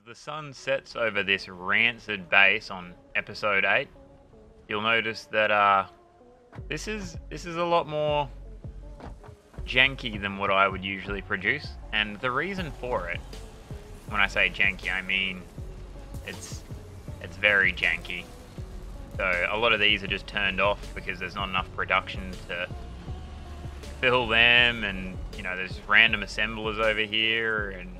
the sun sets over this rancid base on episode 8, you'll notice that this is a lot more janky than what I would usually produce. And the reason for it, when I say janky, I mean it's very janky. So a lot of these are just turned off because there's not enough production to fill them, and you know, there's random assemblers over here, and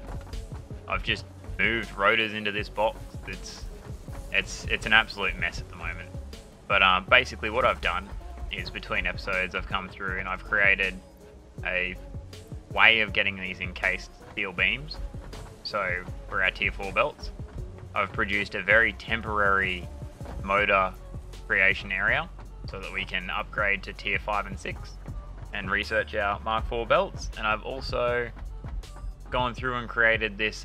I've just moved rotors into this box. It's an absolute mess at the moment. But basically what I've done is, between episodes, I've come through and I've created a way of getting these encased steel beams. So for our tier 4 belts, I've produced a very temporary motor creation area so that we can upgrade to tier 5 and 6 and research our Mark 4 belts. And I've also gone through and created this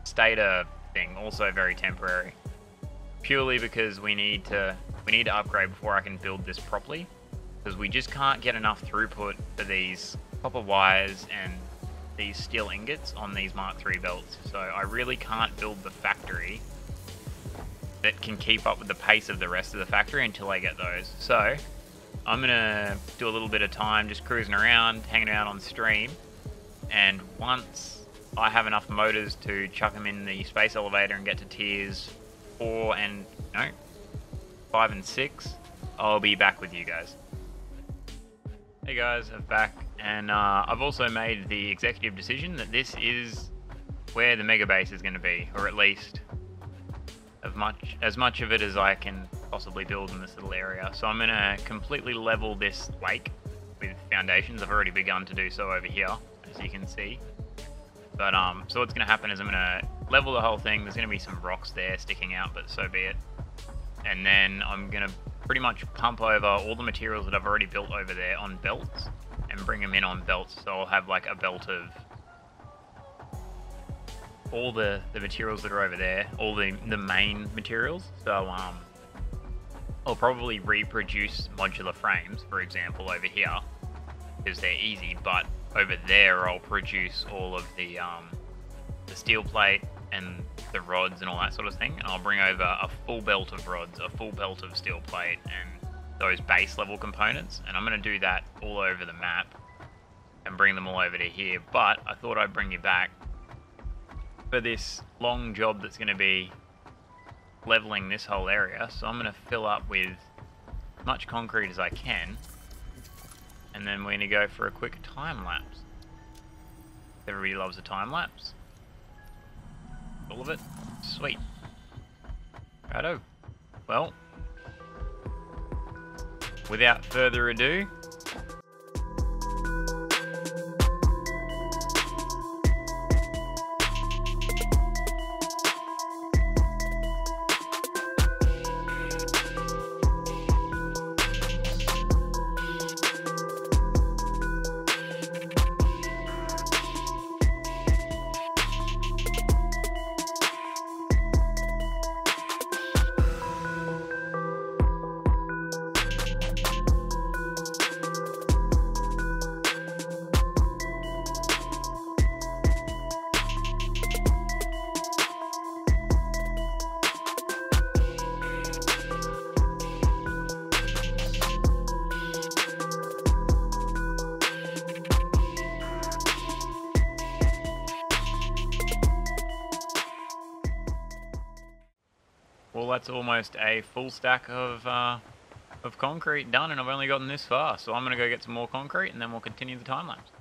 stator thing, also very temporary, purely because we need to upgrade before I can build this properly, because we just can't get enough throughput for these copper wires and these steel ingots on these Mark 3 belts. So I really can't build the factory that can keep up with the pace of the rest of the factory until I get those. So I'm gonna do a little bit of time just cruising around, hanging out on stream, and once I have enough motors to chuck them in the space elevator and get to tiers 4 and 5 and 6, I'll be back with you guys. Hey guys, I'm back, and I've also made the executive decision that this is where the Mega Base is going to be, or at least as much of it as I can possibly build in this little area. So I'm going to completely level this lake with foundations. I've already begun to do so over here, as you can see. But so what's going to happen is I'm going to level the whole thing. There's going to be some rocks there sticking out, but so be it. And then I'm going to pretty much pump over all the materials that I've already built over there on belts and bring them in on belts. So I'll have like a belt of all the materials that are over there, all the main materials. So I'll probably reproduce modular frames, for example, over here, because they're easy, but over there I'll produce all of the steel plate and the rods and all that sort of thing, and I'll bring over a full belt of rods, a full belt of steel plate, and those base level components, and I'm going to do that all over the map and bring them all over to here. But I thought I'd bring you back for this long job that's going to be leveling this whole area. So I'm going to fill up with as much concrete as I can, and then we're going to go for a quick time lapse. Everybody loves a time lapse. All of it? Sweet. Righto. Well, without further ado, well, that's almost a full stack of concrete done, and I've only gotten this far. So I'm going to go get some more concrete, and then we'll continue the time lapse.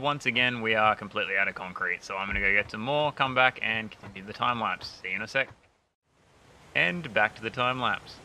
once again, we are completely out of concrete, so I'm going to go get some more, come back, and continue the time lapse. See you in a sec. And back to the time lapse.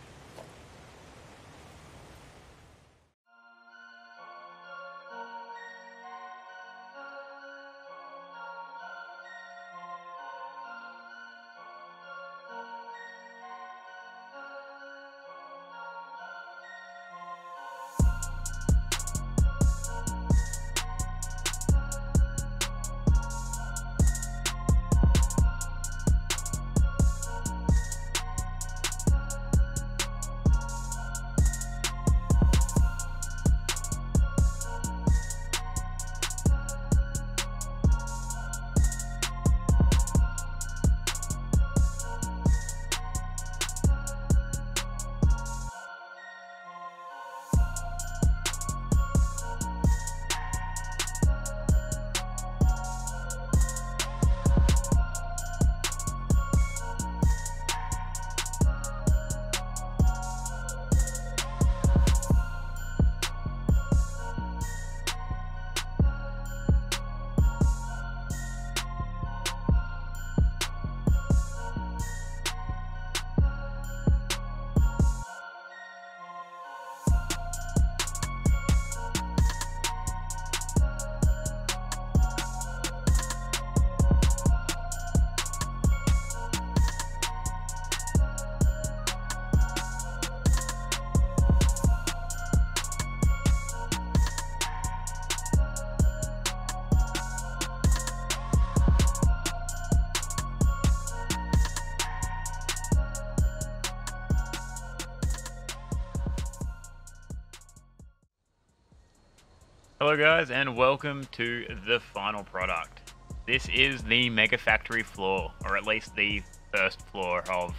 Hello guys, and welcome to the final product. This is the Mega Factory floor, or at least the first floor of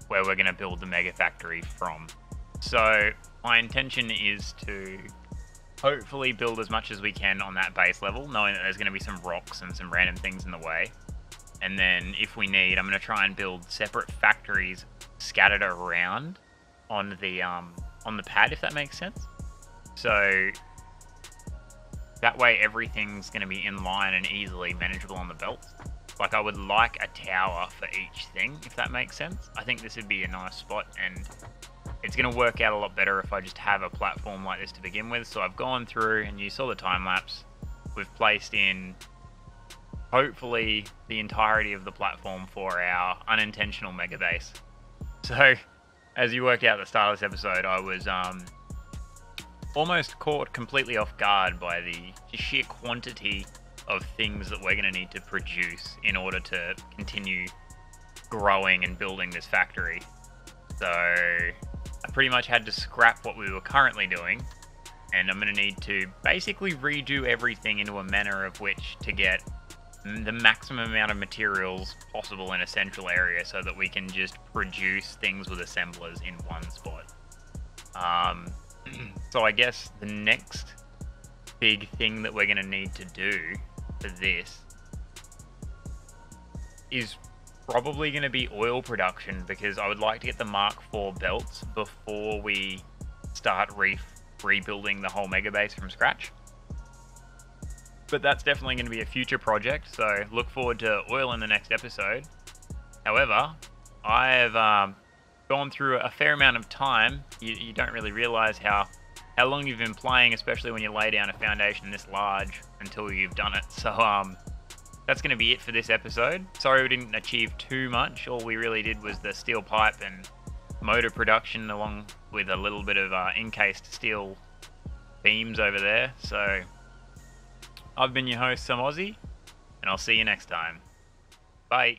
where we're going to build the Mega Factory from. So my intention is to hopefully build as much as we can on that base level, knowing that there's going to be some rocks and some random things in the way. And then if we need, I'm going to try and build separate factories scattered around on the pad, if that makes sense. So that way everything's going to be in line and easily manageable on the belt. Like, I would like a tower for each thing, if that makes sense. I think this would be a nice spot, and it's going to work out a lot better if I just have a platform like this to begin with. So I've gone through, and you saw the time lapse. We've placed in, hopefully, the entirety of the platform for our unintentional mega base. So, as you worked out at the start of this episode, I was almost caught completely off guard by the sheer quantity of things that we're going to need to produce in order to continue growing and building this factory. So I pretty much had to scrap what we were currently doing, and I'm going to need to basically redo everything into a manner of which to get the maximum amount of materials possible in a central area so that we can just produce things with assemblers in one spot. So I guess the next big thing that we're going to need to do for this is probably going to be oil production, because I would like to get the Mark IV belts before we start rebuilding the whole mega base from scratch. But that's definitely going to be a future project, so look forward to oil in the next episode. However, I have gone through a fair amount of time. You don't really realize how long you've been playing, especially when you lay down a foundation this large until you've done it. So that's going to be it for this episode. Sorry we didn't achieve too much. All we really did was the steel pipe and motor production, along with a little bit of encased steel beams over there. So I've been your host, Some Aussie, and I'll see you next time. Bye.